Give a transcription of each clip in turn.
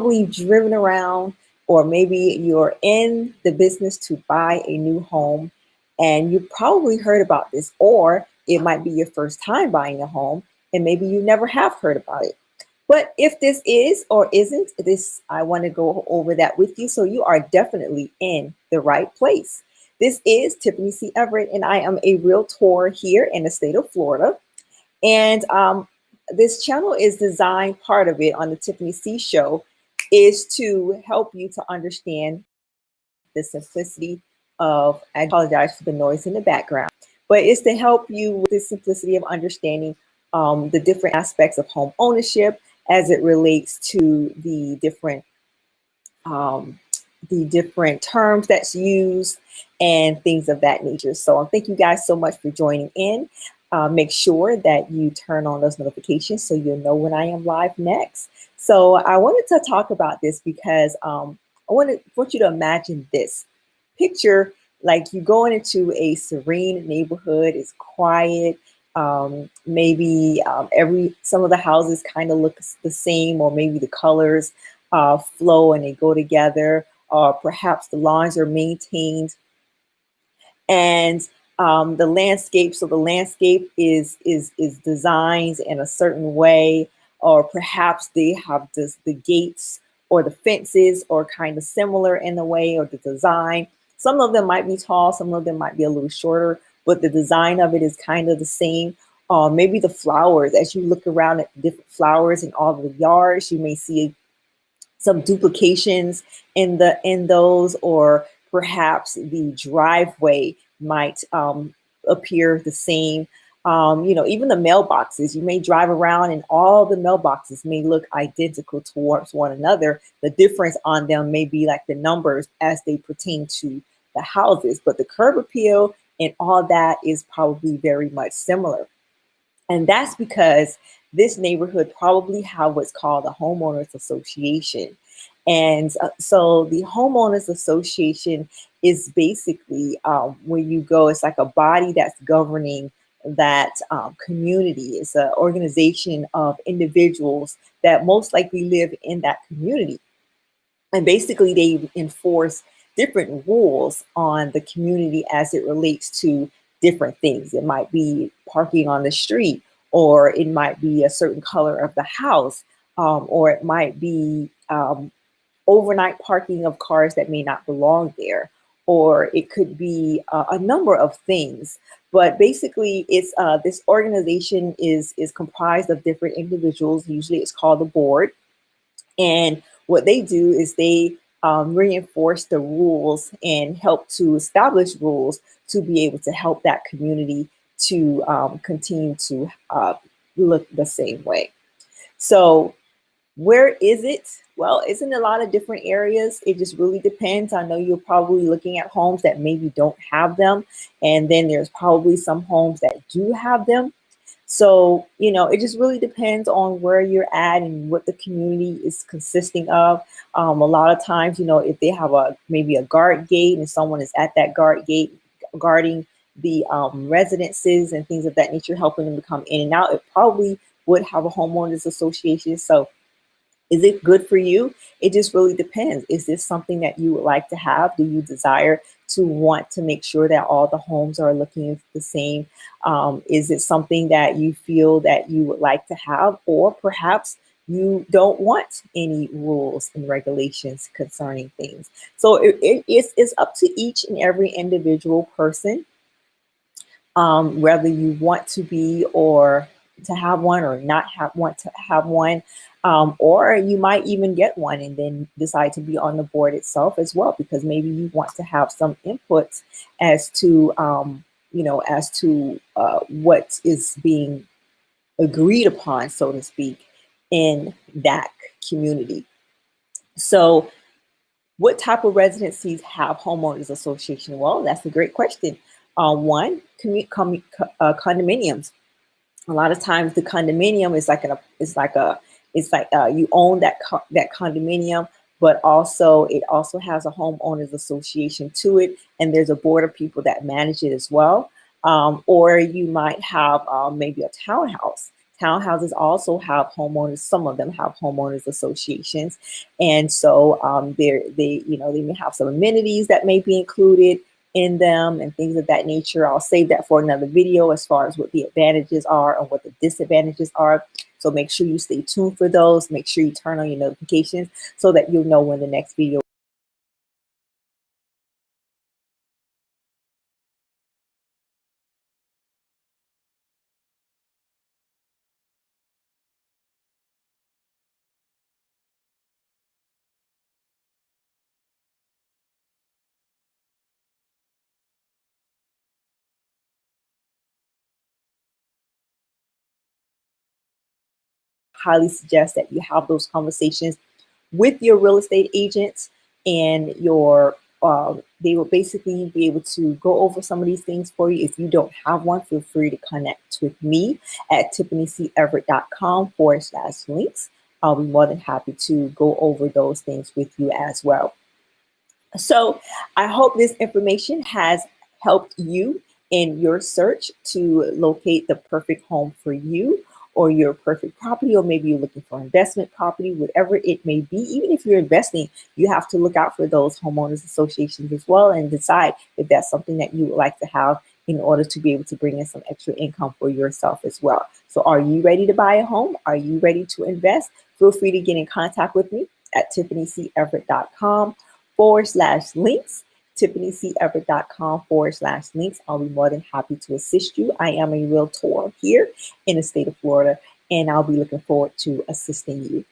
probably driven around, or maybe you're in the business to buy a new home and you probably heard about this, or it might be your first time buying a home and maybe you never have heard about it. But if this is or isn't this, I want to go over that with you. So you are definitely in the right place. This is Tiffany C. Everett, and I am a realtor here in the state of Florida. And this channel is designed, part of it on the Tiffany C Show, is to help you to understand the simplicity of, I apologize for the noise in the background, but it's to help you with the simplicity of understanding the different aspects of home ownership as it relates to um, the different terms that's used and things of that nature. So thank you guys so much for joining in. Make sure that you turn on those notifications so you'll know when I am live next. So I wanted to talk about this because I want you to imagine this picture, like you going into a serene neighborhood. It's quiet. Maybe some of the houses kind of look the same, or maybe the colors flow and they go together, or perhaps the lawns are maintained, and the landscape. So the landscape is designed in a certain way, or perhaps they have the gates or the fences are kind of similar in the way or the design. Some of them might be tall, some of them might be a little shorter, but the design of it is kind of the same. Maybe the flowers, as you look around at the different flowers in all the yards, you may see some duplications in those, or perhaps the driveway might appear the same. Even the mailboxes, you may drive around and all the mailboxes may look identical towards one another. The difference on them may be like the numbers as they pertain to the houses, but the curb appeal and all that is probably very much similar. And that's because this neighborhood probably have what's called a homeowners association. And so the homeowners association is basically where you go. It's like a body that's governing that community. It's an organization of individuals that most likely live in that community. And basically they enforce different rules on the community as it relates to different things. It might be parking on the street, or it might be a certain color of the house, or it might be overnight parking of cars that may not belong there, or it could be a number of things. But basically, it's this organization is comprised of different individuals. Usually, it's called the board, and what they do is they reinforce the rules and help to establish rules to be able to help that community to continue to look the same way. So where is it? Well, it's in a lot of different areas. It just really depends. I know you're probably looking at homes that maybe don't have them, and then there's probably some homes that do have them. So, it just really depends on where you're at and what the community is consisting of. A lot of times, if they have maybe a guard gate and someone is at that guard gate guarding the residences and things of that nature, helping them to come in and out, it probably would have a homeowners association. So is it good for you? It just really depends. Is this something that you would like to have? Do you desire to want to make sure that all the homes are looking the same? Is it something that you feel that you would like to have, or perhaps you don't want any rules and regulations concerning things? So it's up to each and every individual person, whether you want to be or to have one or not want to have one, or you might even get one and then decide to be on the board itself as well, because maybe you want to have some input as to what is being agreed upon, so to speak, in that community. So what type of residencies have homeowners association? Well, that's a great question. One, condominiums. A lot of times the condominium is like you own that condominium, but also it also has a homeowners association to it, and there's a board of people that manage it as well. Or you might have maybe a townhouse. Townhouses also have homeowners. Some of them have homeowners associations, and so they may have some amenities that may be included in them and things of that nature. I'll save that for another video as far as what the advantages are and what the disadvantages are. So make sure you stay tuned for those. Make sure you turn on your notifications so that you'll know when the next video. Highly suggest that you have those conversations with your real estate agents, and they will basically be able to go over some of these things for you. If you don't have one, feel free to connect with me at tiffanyceverett.com/links. I'll be more than happy to go over those things with you as well. So I hope this information has helped you in your search to locate the perfect home for you or your perfect property, or maybe you're looking for investment property, whatever it may be. Even if you're investing, you have to look out for those homeowners associations as well and decide if that's something that you would like to have in order to be able to bring in some extra income for yourself as well. So are you ready to buy a home? Are you ready to invest? Feel free to get in contact with me at tiffanyceverett.com/links, tiffanyceverett.com/links. I'll be more than happy to assist you. I am a realtor here in the state of Florida, and I'll be looking forward to assisting you.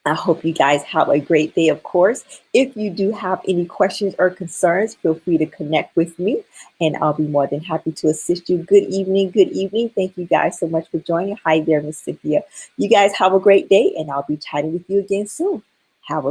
I hope you guys have a great day, of course. If you do have any questions or concerns, feel free to connect with me, and I'll be more than happy to assist you. Good evening. Good evening. Thank you guys so much for joining. Hi there, Miss Cynthia. You guys have a great day, and I'll be chatting with you again soon.